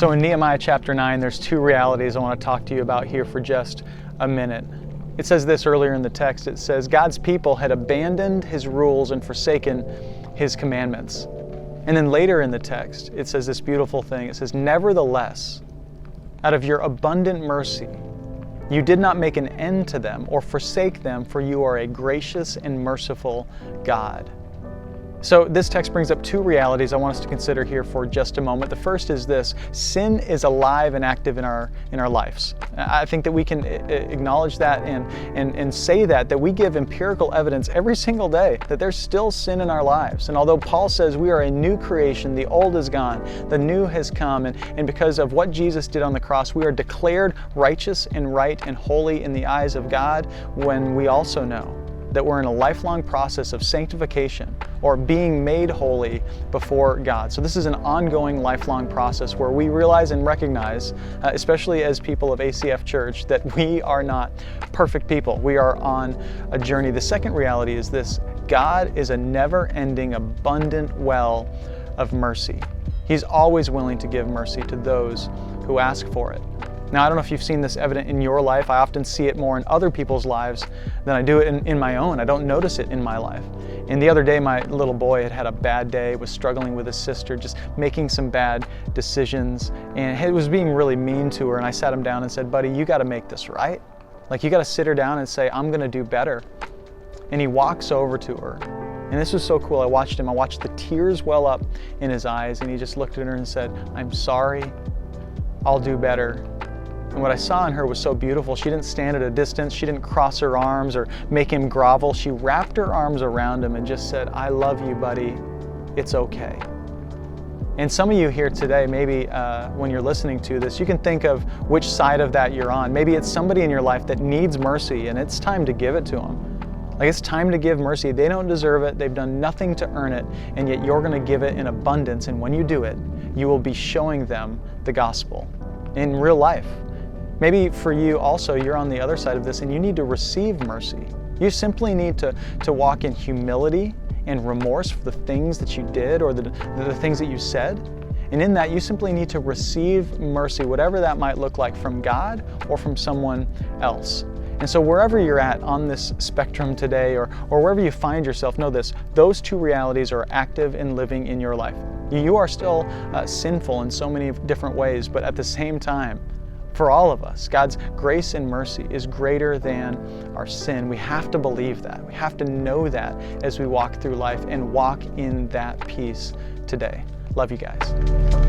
So in Nehemiah chapter 9, there's two realities I want to talk to you about here for just a minute. It says this earlier in the text. It says, God's people had abandoned His rules and forsaken His commandments. And then later in the text, it says this beautiful thing. It says, nevertheless, out of your abundant mercy, you did not make an end to them or forsake them, for you are a gracious and merciful God. So this text brings up two realities I want us to consider here for just a moment. The first is this: sin is alive and active in our lives. I think that we can acknowledge that and say that we give empirical evidence every single day that there's still sin in our lives. And although Paul says we are a new creation, the old is gone, the new has come, and because of what Jesus did on the cross, we are declared righteous and right and holy in the eyes of God, when we also know that we're in a lifelong process of sanctification or being made holy before God. So this is an ongoing, lifelong process where we realize and recognize, especially as people of ACF Church, that we are not perfect people. We are on a journey. The second reality is this: God is a never-ending, abundant well of mercy. He's always willing to give mercy to those who ask for it. Now, I don't know if you've seen this evident in your life. I often see it more in other people's lives than I do in my own. I don't notice it in my life. And the other day, my little boy had a bad day, was struggling with his sister, just making some bad decisions, and he was being really mean to her. And I sat him down and said, buddy, you got to make this right. Like, you got to sit her down and say, I'm going to do better. And he walks over to her. And this was so cool. I watched the tears well up in his eyes, and he just looked at her and said, I'm sorry, I'll do better. And what I saw in her was so beautiful. She didn't stand at a distance. She didn't cross her arms or make him grovel. She wrapped her arms around him and just said, I love you, buddy. It's okay. And some of you here today, maybe when you're listening to this, you can think of which side of that you're on. Maybe it's somebody in your life that needs mercy, and it's time to give it to them. Like, it's time to give mercy. They don't deserve it. They've done nothing to earn it, and yet you're going to give it in abundance. And when you do it, you will be showing them the gospel in real life. Maybe for you also, you're on the other side of this and you need to receive mercy. You simply need to walk in humility and remorse for the things that you did or the things that you said. And in that, you simply need to receive mercy, whatever that might look like, from God or from someone else. And so wherever you're at on this spectrum today, or wherever you find yourself, know this: those two realities are active and living in your life. You are still sinful in so many different ways, but at the same time, for all of us, God's grace and mercy is greater than our sin. We have to believe that. We have to know that as we walk through life and walk in that peace today. Love you guys.